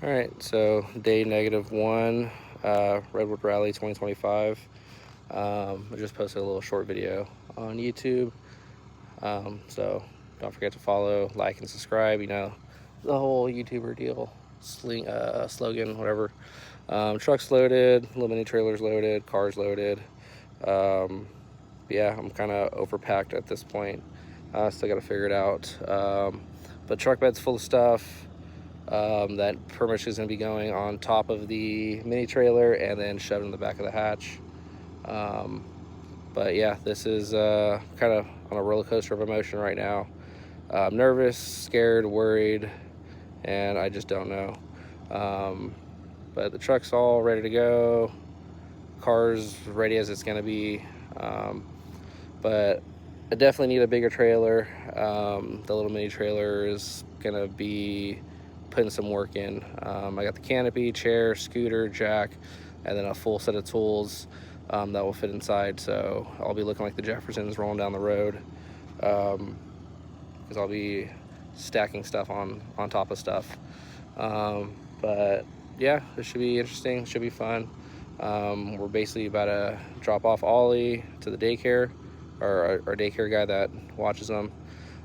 All right, so day -1, Redwood Rally 2025. I just posted a little short video on YouTube. So don't forget to follow, like, and subscribe. You know, the whole YouTuber deal, slogan, whatever. Trucks loaded, little mini trailers loaded, cars loaded. Yeah, I'm kind of overpacked at this point. Still got to figure it out. But truck bed's full of stuff. That permission is going to be going on top of the mini trailer and then shoved in the back of the hatch. But yeah, this is kind of on a roller coaster of emotion right now. I'm nervous, scared, worried, and I just don't know. But the truck's all ready to go. Car's ready as it's going to be. But I definitely need a bigger trailer. The little mini trailer is going to be putting some work in. I got the canopy, chair, scooter, jack, and then a full set of tools that will fit inside. So I'll be looking like the Jeffersons rolling down the road, because I'll be stacking stuff on top of stuff. But yeah, this should be interesting, should be fun. We're basically about to drop off Ollie to the daycare, or our daycare guy that watches them.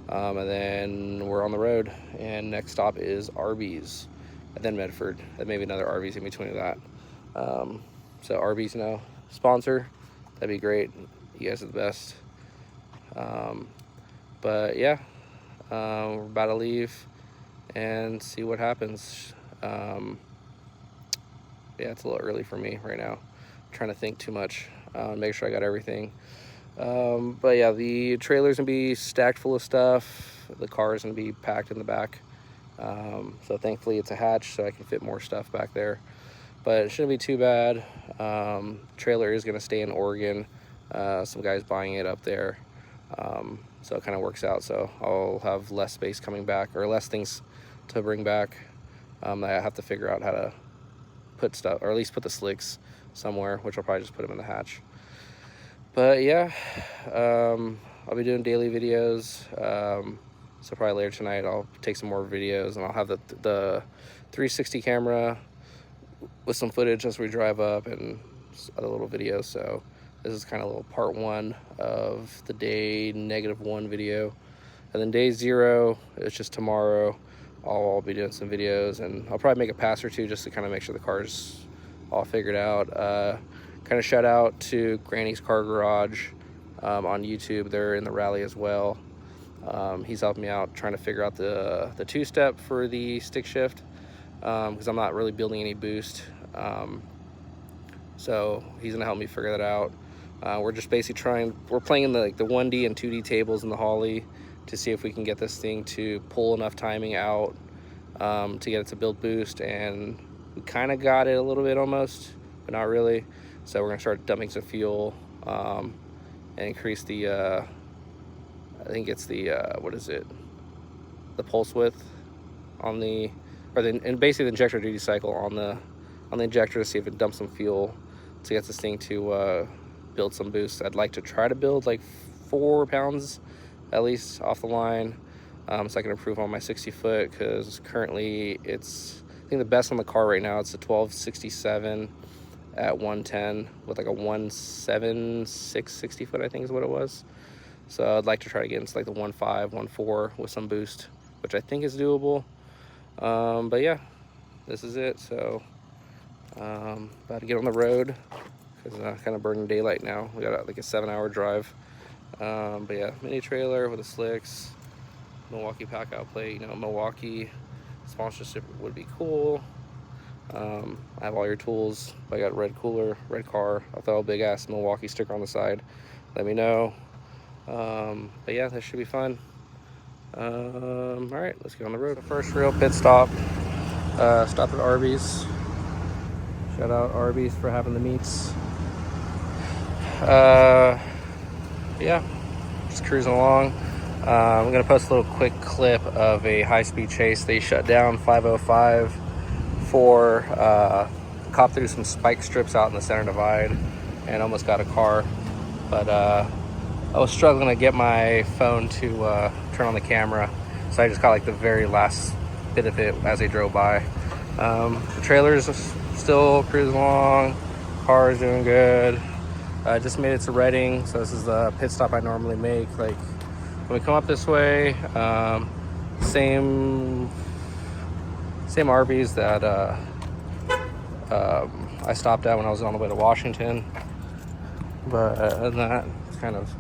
And then we're on the road, and next stop is Arby's, and then Medford, and maybe another Arby's in between of that. So Arby's, sponsor, that'd be great. You guys are the best. But yeah, we're about to leave and see what happens. Yeah, it's a little early for me right now. I'm trying to think too much, make sure I got everything. But yeah, the trailer's gonna be stacked full of stuff. The car is gonna be packed in the back. So thankfully it's a hatch, so I can fit more stuff back there. But it shouldn't be too bad. Trailer is gonna stay in Oregon. Some guys buying it up there. So it kind of works out. So I'll have less space coming back, or less things to bring back. I have to figure out how to put stuff, or at least put the slicks somewhere, which I'll probably just put them in the hatch. But yeah, I'll be doing daily videos. So probably later tonight I'll take some more videos, and I'll have the 360 camera with some footage as we drive up and other little videos. So this is kind of a little part 1 of the day -1 video. And then day 0, it's just tomorrow. I'll be doing some videos, and I'll probably make a pass or two just to kind of make sure the car's all figured out. Kind of shout out to Granny's Car Garage on YouTube. They're in the rally as well. He's helped me out trying to figure out the 2-step for the stick shift, because I'm not really building any boost. So he's gonna help me figure that out. We're just basically we're playing in the 1D and 2D tables in the Holly to see if we can get this thing to pull enough timing out to get it to build boost, and we kind of got it a little bit almost, but not really. So we're gonna start dumping some fuel and increase the I think it's the what is it, the pulse width on and basically the injector duty cycle on the injector, to see if it dumps some fuel to get this thing to build some boost. I'd like to try to build like 4 pounds at least off the line, so I can improve on my 60-foot, because currently I think the best on the car right now, it's a 1267 at 110 with like a 176 60-foot, I think is what it was. So I'd like to try to get into like the 1.5 1.4 with some boost, which I think is doable. But yeah, this is it. So about to get on the road, because kind of burning daylight now. We got like a 7-hour drive. But yeah, mini trailer with the slicks, Milwaukee pack out plate. Milwaukee sponsorship would be cool. I have all your tools. I got red cooler, red car. I'll throw a big ass Milwaukee sticker on the side. Let me know. But yeah, this should be fun. All right, let's get on the road. The first real pit stop. Stopped at Arby's. Shout out Arby's for having the meats. Yeah, just cruising along. I'm gonna post a little quick clip of a high-speed chase. They shut down 505 for cop through some spike strips out in the center divide and almost got a car. But I was struggling to get my phone to turn on the camera, so I just got like the very last bit of it as they drove by. The trailer's still cruising along. Car's doing good. I just made it to Reading, so this is the pit stop I normally make. Like when we come up this way, same Arby's that I stopped at when I was on the way to Washington. But other than that, it's kind of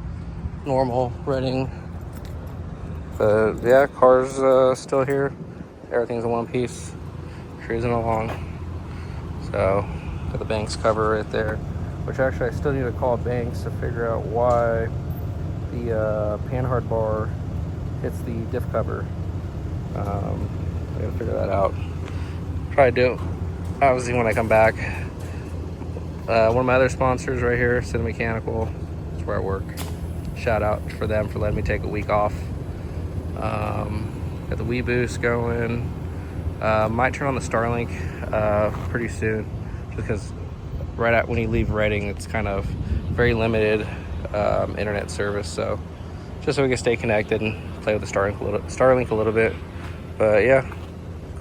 normal Reading. But yeah, car's still here. Everything's in one piece, cruising along. So got the Banks cover right there, which actually I still need to call Banks to figure out why the panhard bar hits the diff cover. I gotta figure that out. Probably do obviously when I come back. One of my other sponsors right here, Cinema Mechanical, that's where I work. Shout out for them for letting me take a week off. Got the Wii Boost going. Might turn on the Starlink pretty soon, just because when you leave Reading, it's kind of very limited internet service. So just so we can stay connected and play with the Starlink a little bit. But yeah,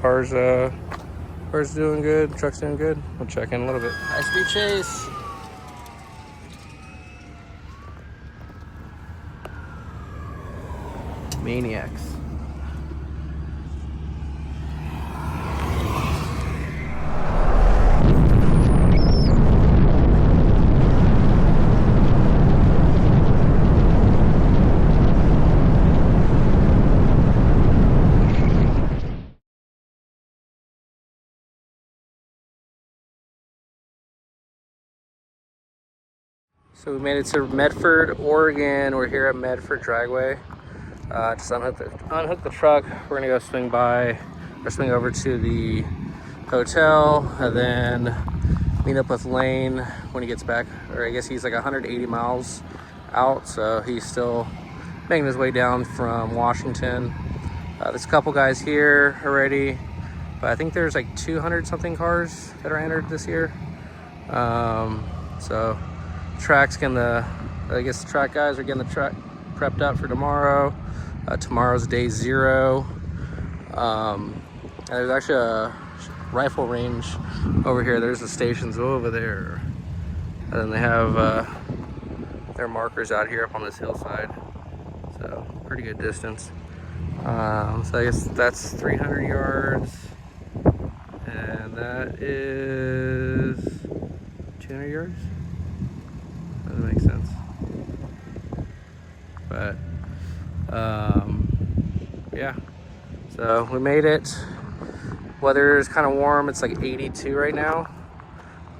car's doing good. Truck's doing good. We'll check in a little bit. High speed chase. Maniacs. So we made it to Medford, Oregon. We're here at Medford Dragway. Just unhook the truck. We're gonna go swing over to the hotel and then meet up with Lane when he gets back. Or I guess he's like 180 miles out, so he's still making his way down from Washington. There's a couple guys here already, but I think there's like 200 something cars that are entered this year. So I guess the track guys are getting the track prepped up for tomorrow. Tomorrow's day 0. And there's actually a rifle range over here. There's the stations over there. And then they have their markers out here up on this hillside. So pretty good distance. So I guess that's 300 yards. And that is 200 yards. Doesn't make sense. But yeah, so we made it. Weather is kind of warm. It's like 82 right now.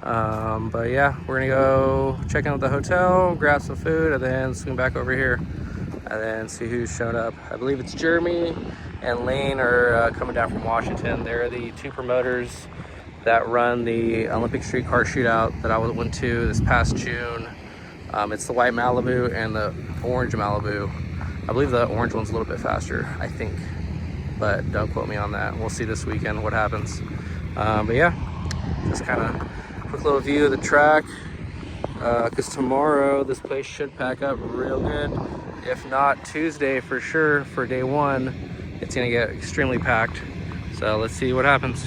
But yeah, we're gonna go check out the hotel, grab some food, and then swing back over here and then see who's shown up. I believe it's Jeremy and Lane are coming down from Washington. They're the 2 promoters that run the Olympic Street Car Shootout that I went to this past June. It's the white Malibu and the orange Malibu. I believe the orange one's a little bit faster, I think, but don't quote me on that. We'll see this weekend what happens. But yeah, just kind of quick little view of the track, because tomorrow this place should pack up real good. If not Tuesday for sure, for day 1, it's gonna get extremely packed. So let's see what happens.